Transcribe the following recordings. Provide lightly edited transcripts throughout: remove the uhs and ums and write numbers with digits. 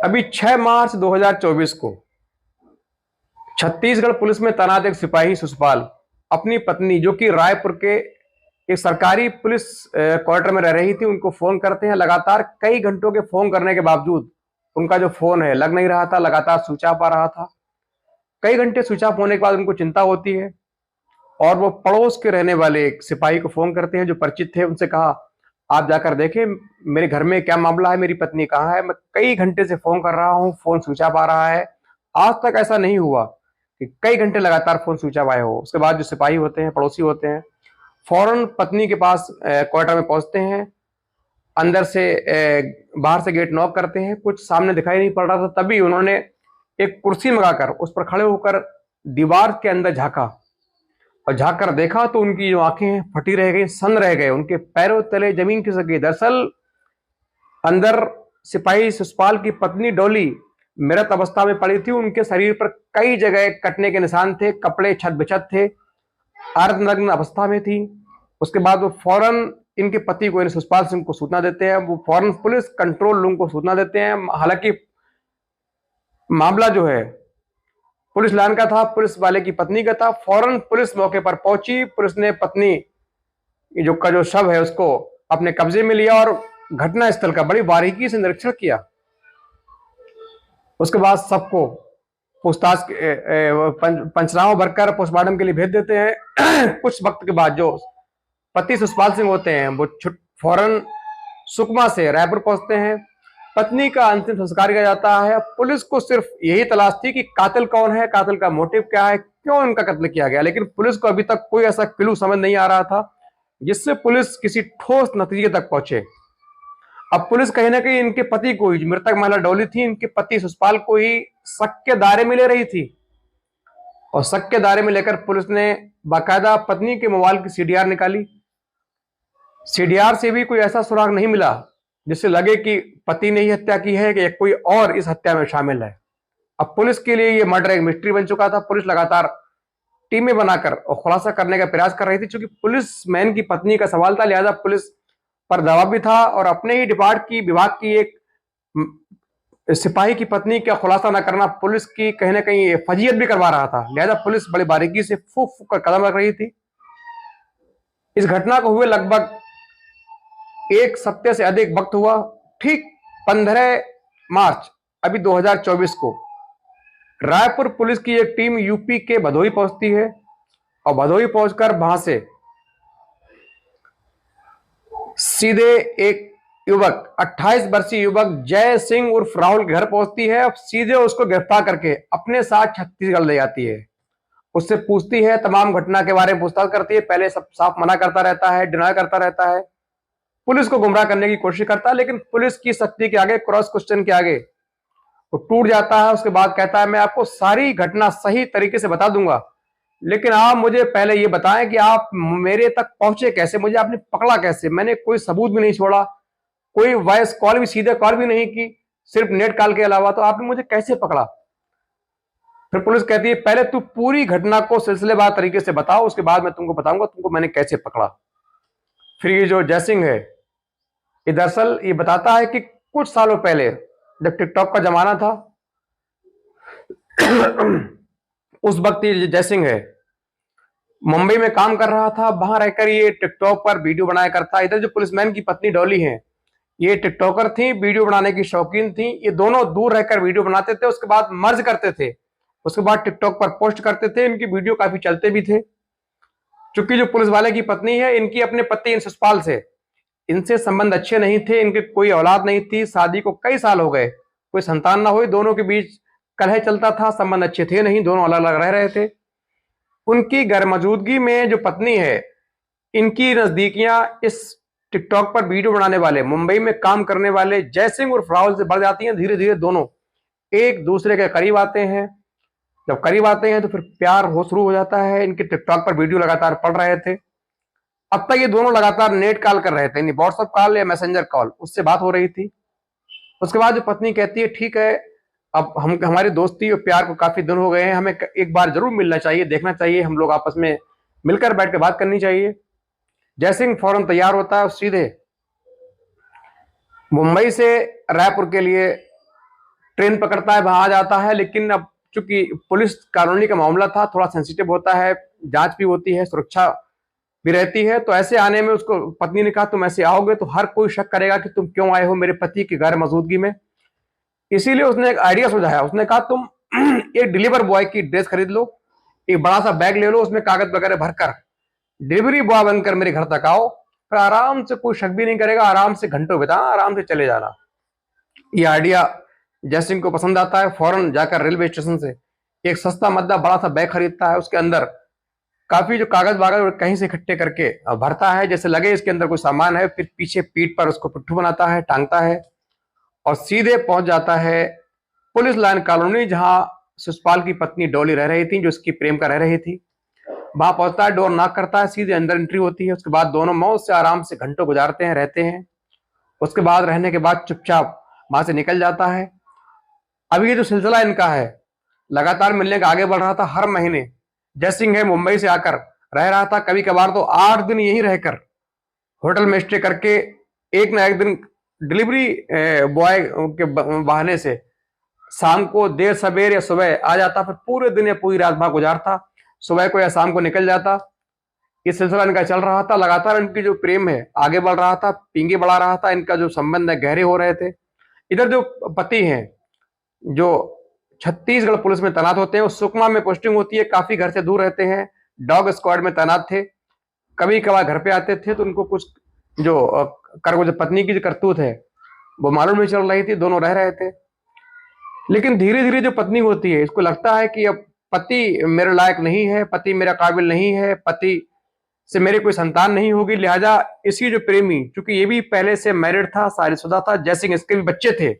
अभी 6 मार्च 2024 को छत्तीसगढ़ पुलिस में तैनात एक सिपाही सुषपाल अपनी पत्नी, जो कि रायपुर के एक सरकारी पुलिस क्वार्टर में रह रही थी, उनको फोन करते हैं। लगातार कई घंटों के फोन करने के बावजूद उनका जो फोन है लग नहीं रहा था, लगातार स्विच ऑफ आ रहा था। कई घंटे स्विच ऑफ होने के बाद उनको चिंता होती है और वो पड़ोस के रहने वाले एक सिपाही को फोन करते हैं जो परिचित थे। उनसे कहा, आप जाकर देखें मेरे घर में क्या मामला है, मेरी पत्नी कहाँ है। मैं कई घंटे से फोन कर रहा हूँ, फोन स्विच ऑफ आ रहा है। आज तक ऐसा नहीं हुआ कि कई घंटे लगातार फोन स्विच ऑफ आए हो। उसके बाद जो सिपाही होते हैं, पड़ोसी होते हैं, फौरन पत्नी के पास क्वार्टर में पहुंचते हैं। अंदर से बाहर से गेट नॉक करते हैं। कुछ सामने दिखाई नहीं पड़ रहा था, तभी उन्होंने एक कुर्सी मंगाकर उस पर खड़े होकर दीवार के अंदर झांका और झांक कर देखा तो उनकी जो आंखें फटी रह गई, सन रह गए, उनके पैरों तले जमीन खिसक गई। दरअसल अंदर सिपाही सुषपाल की पत्नी डॉली मृत अवस्था में पड़ी थी। उनके शरीर पर कई जगह कटने के निशान थे, कपड़े छत बिछत थे, अर्धनग्न अवस्था में थी। उसके बाद वो फौरन इनके पति को, सुषपाल सिंह को सूचना देते हैं। वो फौरन पुलिस कंट्रोल रूम को सूचना देते हैं। हालांकि मामला जो है पुलिस लाइन का था, पुलिस वाले की पत्नी का था। फौरन पुलिस मौके पर पहुंची। पुलिस ने पत्नी जो शव है उसको अपने कब्जे में लिया और घटना स्थल का बड़ी बारीकी से निरीक्षण किया। उसके बाद सबको पूछताछ पंचनामा भरकर पोस्टमार्टम के लिए भेज देते हैं। कुछ वक्त के बाद जो पति सुषपाल सिंह होते हैं वो फौरन सुकमा से रायपुर पहुंचते हैं। पत्नी का अंतिम संस्कार किया जाता है। पुलिस को सिर्फ यही तलाश थी कि कातिल कौन है, कातिल का मोटिव क्या है, क्यों इनका कत्ल किया गया। लेकिन पुलिस को अभी तक कोई ऐसा क्लू समझ नहीं आ रहा था जिससे पुलिस किसी ठोस नतीजे तक पहुंचे। अब पुलिस कहीं ना कहीं इनके पति को ही, मृतक महिला डॉली थी, इनके पति सुषपाल को ही शक के दायरे में ले रही थी। और शक के दायरे में लेकर पुलिस ने बाकायदा पत्नी के मोबाइल की सीडीआर निकाली। सीडीआर से भी कोई ऐसा सुराग नहीं मिला जिससे लगे कि पति ने ही हत्या की है कि कोई और इस हत्या में शामिल है। अब पुलिस के लिए यह मर्डर एक मिस्ट्री बन चुका था। पुलिस लगातार टीमें बनाकर और खुलासा करने का प्रयास कर रही थी। क्योंकि पुलिस मैन की पत्नी का सवाल था, लिहाजा पुलिस पर दबाव भी था और अपने ही विभाग की एक सिपाही की पत्नी का खुलासा न करना पुलिस की कहीं ना कहीं फजीयत भी करवा रहा था। लिहाजा पुलिस बड़ी बारीकी से फूक फूक कर कदम रख रही थी। इस घटना को हुए लगभग एक सप्ताह से अधिक वक्त हुआ। ठीक 15 मार्च अभी 2024 को रायपुर पुलिस की एक टीम यूपी के भदोही पहुंचती है और भदोही पहुंचकर वहां से सीधे एक युवक, 28 वर्षीय युवक जय सिंह उर्फ राहुल के घर पहुंचती है। अब सीधे उसको गिरफ्तार करके अपने साथ छत्तीसगढ़ ले जाती है। उससे पूछती है, तमाम घटना के बारे में पूछताछ करती है। पहले सब साफ मना करता रहता है, डिनाई करता रहता है, पुलिस को गुमराह करने की कोशिश करता है। लेकिन पुलिस की सख्ती के आगे, क्रॉस क्वेश्चन के आगे वो टूट जाता है। उसके बाद कहता है, मैं आपको सारी घटना सही तरीके से बता दूंगा, लेकिन आप मुझे पहले ये बताएं कि आप मेरे तक पहुंचे कैसे, मुझे आपने पकड़ा कैसे। मैंने कोई सबूत भी नहीं छोड़ा, कोई वॉइस कॉल भी, सीधे कॉल भी नहीं की, सिर्फ नेट कॉल के अलावा, तो आपने मुझे कैसे पकड़ा। फिर पुलिस कहती है, पहले तू पूरी घटना को सिलसिलेवार तरीके से बताओ, उसके बाद मैं तुमको बताऊंगा तुमको मैंने कैसे पकड़ा। फिर ये जो जयसिंह है, ये दरअसल ये बताता है कि कुछ सालों पहले जब टिकटॉक का जमाना था उस वक्त ये जयसिंह है मुंबई में काम कर रहा था। वहां रहकर ये टिकटॉक पर वीडियो बनाया करता। इधर जो पुलिसमैन की पत्नी डॉली है, ये टिकटॉकर थी, वीडियो बनाने की शौकीन थी। ये दोनों दूर रहकर वीडियो बनाते थे, उसके बाद मर्ज करते थे, उसके बाद टिकटॉक पर पोस्ट करते थे। इनकी वीडियो काफी चलते भी थे। चूंकि जो पुलिस वाले की पत्नी है, इनकी अपने पति सुषपाल से, इनसे संबंध अच्छे नहीं थे, इनके कोई औलाद नहीं थी, शादी को कई साल हो गए, कोई संतान ना हुई, दोनों के बीच कलह चलता था, संबंध अच्छे थे नहीं, दोनों अलग अलग रह रहे थे। उनकी गैर मौजूदगी में जो पत्नी है, इनकी नजदीकियां इस टिकटॉक पर वीडियो बनाने वाले, मुंबई में काम करने वाले जयसिंह उर्फ राहुल से बढ़ जाती हैं। धीरे धीरे दोनों एक दूसरे के करीब आते हैं। जब करीब आते हैं तो फिर प्यार हो शुरू हो जाता है। इनके टिकटॉक पर वीडियो लगातार पड़ रहे थे। अब तक ये दोनों लगातार नेट कॉल कर रहे थे, व्हाट्सएप कॉल या मैसेंजर कॉल, उससे बात हो रही थी। उसके बाद जो पत्नी कहती है, ठीक है, अब हमारी दोस्ती और प्यार को काफी दिन हो गए हैं, हमें एक बार जरूर मिलना चाहिए, देखना चाहिए, हम लोग आपस में मिलकर बैठ कर बात करनी चाहिए। जयसिंह फौरन तैयार होता है और सीधे मुंबई से रायपुर के लिए ट्रेन पकड़ता है, वहां आ जाता है। लेकिन अब चूंकि पुलिस कॉलोनी का मामला था, थोड़ा सेंसिटिव होता है, जांच भी होती है, सुरक्षा भी रहती है, तो ऐसे आने में उसको पत्नी ने कहा तुम ऐसे आओगे तो हर कोई शक करेगा कि तुम क्यों आए हो मेरे पति की गैर मौजूदगी में। इसीलिए उसने एक आइडिया सुझाया। उसने कहा तुम एक डिलीवर बॉय की ड्रेस खरीद लो, एक बड़ा सा बैग ले लो, उसमें कागज वगैरह भरकर डिलीवरी बॉय बनकर मेरे घर तक आओ, फिर आराम से, कोई शक भी नहीं करेगा, आराम से घंटों बिताना, आराम से चले जाना। ये आइडिया जयसिंह को पसंद आता है। फौरन जाकर रेलवे स्टेशन से एक सस्ता मद्दा बड़ा सा बैग खरीदता है, उसके अंदर काफी जो कागज वागज कहीं से इकट्ठे करके भरता है, जैसे लगे इसके अंदर कोई सामान है। फिर पीछे पीठ पर उसको पिट्ठू बनाता है, टांगता है और सीधे पहुंच जाता है पुलिस लाइन कॉलोनी, जहां सुषपाल की पत्नी डॉली रह रही थी, जो उसकी प्रेम का रह रही थी। वहां पहुंचता है, डोर नॉक करता है, सीधे अंदर एंट्री होती है। उसके बाद दोनों मौज से आराम से घंटों गुजारते हैं, रहते हैं। उसके बाद रहने के बाद चुपचाप वहां से निकल जाता है। अब ये जो सिलसिला इनका है लगातार मिलने का आगे बढ़ रहा था। हर महीने जयसिंह है मुंबई से आकर रह रहा था, कभी कभार तो 8 दिन यहीं रहकर होटल में स्टे करके एक ना एक दिन डिलीवरी बॉय के बहाने से शाम को देर सवेर या सुबह आ जाता, फिर पूरे दिन या पूरी रात वहां गुजारता, सुबह को या शाम को निकल जाता। ये सिलसिला इनका चल रहा था। लगातार इनकी जो प्रेम है आगे बढ़ रहा था, पींगे बढ़ा रहा था, इनका जो संबंध है गहरे हो रहे थे। इधर जो पति हैं, जो छत्तीसगढ़ पुलिस में तैनात होते हैं, उस सुकमा में पोस्टिंग होती है, काफी घर से दूर रहते हैं, डॉग स्क्वाड में तैनात थे। कभी कभार घर पे आते थे तो उनको कुछ जो जो पत्नी की जो करतूत है वो मालूम नहीं चल रही थी, दोनों रह रहे थे। लेकिन धीरे धीरे जो पत्नी होती है, इसको लगता है कि अब पति मेरे लायक नहीं है, पति मेरा काबिल नहीं है, पति से मेरे कोई संतान नहीं होगी, लिहाजा इसी जो प्रेमी, चूंकि ये भी पहले से मैरिड था, शादीशुदा था, जैसे इसके भी बच्चे थे,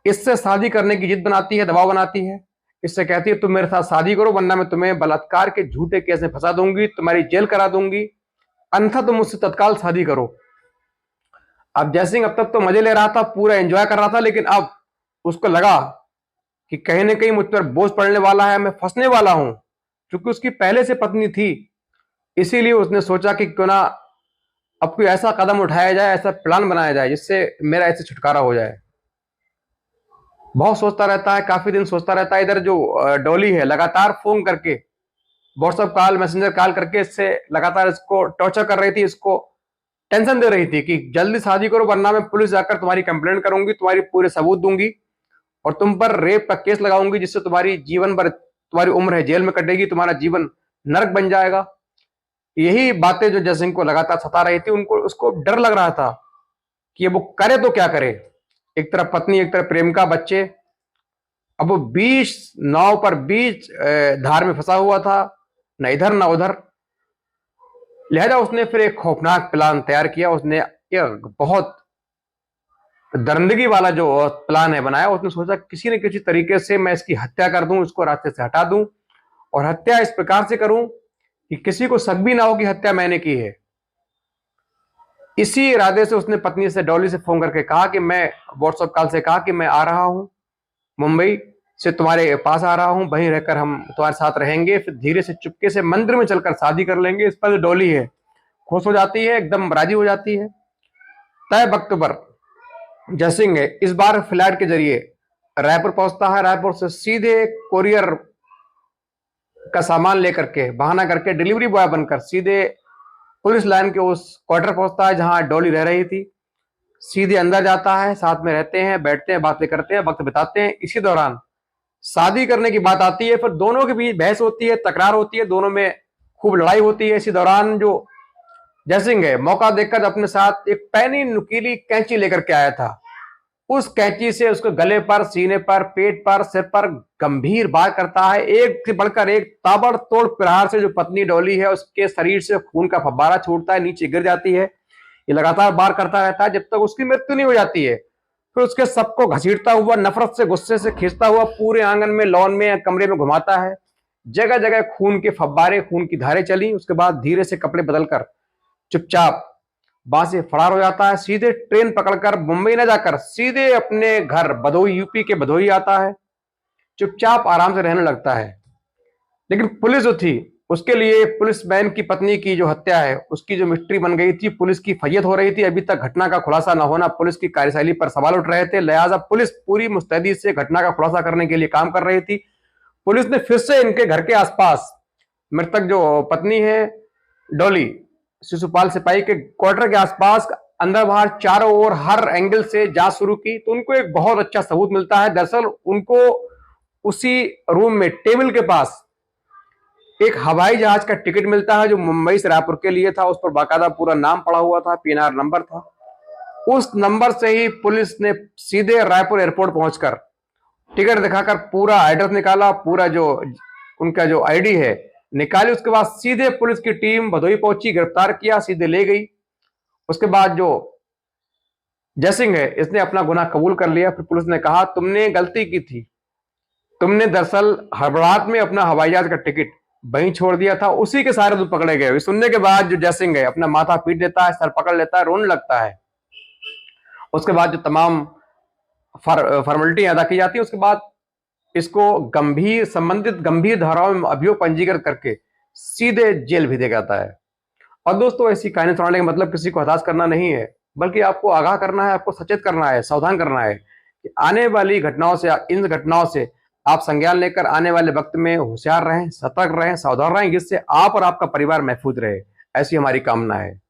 इससे शादी करने की जिद बनाती है, दबाव बनाती है। इससे कहती है तुम मेरे साथ शादी करो, वरना मैं तुम्हें बलात्कार के झूठे केस में फंसा दूंगी, तुम्हारी जेल करा दूंगी, अन्यथा तुम मुझसे तत्काल शादी करो। अब जयसिंह अब तक तो मजे ले रहा था, पूरा एंजॉय कर रहा था, लेकिन अब उसको लगा कि कहीं ना कहीं मुझ पर बोझ पड़ने वाला है, मैं फंसने वाला हूं। क्योंकि उसकी पहले से पत्नी थी, इसीलिए उसने सोचा कि क्यों ना अब कोई ऐसा कदम उठाया जाए, ऐसा प्लान बनाया जाए जिससे मेरा ऐसे छुटकारा हो जाए। बहुत सोचता रहता है, काफी दिन सोचता रहता है। इधर जो डॉली है लगातार फोन करके, व्हाट्सएप कॉल, मैसेंजर कॉल करके इससे लगातार इसको टॉर्चर कर रही थी, इसको टेंशन दे रही थी कि जल्दी शादी करो, वरना मैं पुलिस जाकर तुम्हारी कंप्लेंट करूंगी, तुम्हारी पूरे सबूत दूंगी और तुम पर रेप का केस लगाऊंगी, जिससे तुम्हारी जीवन भर, तुम्हारी उम्र है जेल में कटेगी, तुम्हारा जीवन नरक बन जाएगा। यही बातें जो जयसिंह को लगातार सता रही थी, उनको, उसको डर लग रहा था कि वो करे तो क्या करे। एक तरफ पत्नी, एक तरफ प्रेम का बच्चे। अब वो बीच नाव पर, बीच धार में फंसा हुआ था, न इधर न उधर। लिहाजा उसने फिर एक खौफनाक प्लान तैयार किया। उसने एक बहुत दरिंदगी वाला जो प्लान है बनाया। उसने सोचा किसी न किसी तरीके से मैं इसकी हत्या कर दूं, इसको रास्ते से हटा दूं, और हत्या इस प्रकार से करूं कि किसी को शक भी ना हो कि हत्या मैंने की है। इसी इरादे से उसने पत्नी से, डॉली से फोन करके कहा कि मैं, व्हाट्सएप कॉल से कहा कि मैं आ रहा हूं, मुंबई से तुम्हारे पास आ रहा हूं, वहीं रहकर हम तुम्हारे साथ रहेंगे, फिर धीरे से चुपके से मंदिर में चलकर शादी कर लेंगे। इस पर डॉली है खुश हो जाती है, एकदम राजी हो जाती है। तय वक्त पर जयसिंह इस बार फ्लाइट के जरिए रायपुर पहुंचता है। रायपुर से सीधे कोरियर का सामान लेकर के, बहाना करके डिलीवरी बॉय बनकर सीधे पुलिस लाइन के उस क्वार्टर पहुंचता है जहां डॉली रह रही थी। सीधे अंदर जाता है, साथ में रहते हैं, बैठते हैं, बातें करते हैं, वक्त बिताते हैं। इसी दौरान शादी करने की बात आती है, फिर दोनों के बीच बहस होती है, तकरार होती है, दोनों में खूब लड़ाई होती है। इसी दौरान जो जयसिंह है मौका देखकर अपने साथ एक पैनी नुकीली कैंची लेकर के आया था। उस कैंची से उसके गले पर, सीने पर, पेट पर, सिर पर गंभीर वार करता है। एक से बढ़कर एक ताबड़तोड़ प्रहार से जो पत्नी डॉली है उसके शरीर से खून का फव्वारा छूटता है, नीचे गिर जाती है। ये लगातार वार करता रहता है जब तक उसकी मृत्यु नहीं हो जाती है। फिर उसके सबको घसीटता हुआ, नफरत से, गुस्से से खींचता हुआ पूरे आंगन में, लॉन में, कमरे में घुमाता है। जगह जगह खून के फव्वारे, खून की धारें चली। उसके बाद धीरे से कपड़े बदलकर चुपचाप वहां से फरार हो जाता है। सीधे ट्रेन पकड़कर मुंबई न जाकर सीधे अपने घर भदोही, यूपी के भदोही आता है। चुपचाप आराम से रहने लगता है। लेकिन पुलिस जो थी उसके लिए पुलिसमैन की पत्नी की जो हत्या है उसकी जो मिस्ट्री बन गई थी, पुलिस की फैयत हो रही थी, अभी तक घटना का खुलासा न होना पुलिस की कार्यशैली पर सवाल उठ रहे थे। लिहाजा पुलिस पूरी मुस्तैदी से घटना का खुलासा करने के लिए काम कर रही थी। पुलिस ने फिर से इनके घर के आसपास, मृतक जो पत्नी है डॉली, शिशुपाल सिपाही के क्वार्टर के आसपास अंदर बाहर चारों ओर हर एंगल से जांच शुरू की, तो उनको एक बहुत अच्छा सबूत मिलता है। दरअसल उनको उसी रूम में टेबल के पास एक हवाई जहाज का टिकट मिलता है जो मुंबई से रायपुर के लिए था। उस पर बाकायदा पूरा नाम पड़ा हुआ था, पीएनआर नंबर था। उस नंबर से ही पुलिस ने सीधे रायपुर एयरपोर्ट पहुंचकर टिकट दिखाकर पूरा एड्रेस निकाला, पूरा जो उनका जो आईडी है निकाली। उसके बाद सीधे पुलिस की टीम भदोही पहुंची, गिरफ्तार किया, सीधे ले गई। उसके बाद जो जयसिंह है इसने अपना गुनाह कबूल कर लिया। फिर पुलिस ने कहा तुमने गलती की थी, तुमने दरअसल हड़बड़ाहट में अपना हवाई जहाज का टिकट वहीं छोड़ दिया था, उसी के सारे तुम पकड़े गए। सुनने के बाद जो जयसिंह है अपना माथा पीट लेता है, सर पकड़ लेता है, रोने लगता है। उसके बाद जो तमाम फॉर्मेलिटी अदा की जाती है, उसके बाद इसको गंभीर धाराओं में अभियोग पंजीकृत करके सीधे जेल भेजा जाता है। और दोस्तों, ऐसी कहानी सुनाने का मतलब किसी को हताश करना नहीं है, बल्कि आपको आगाह करना है, आपको सचेत करना है, सावधान करना है कि आने वाली घटनाओं से, इन घटनाओं से आप संज्ञान लेकर आने वाले वक्त में होशियार रहें, सतर्क रहें, सावधान रहें, जिससे आप और आपका परिवार महफूज रहे। ऐसी हमारी कामना है।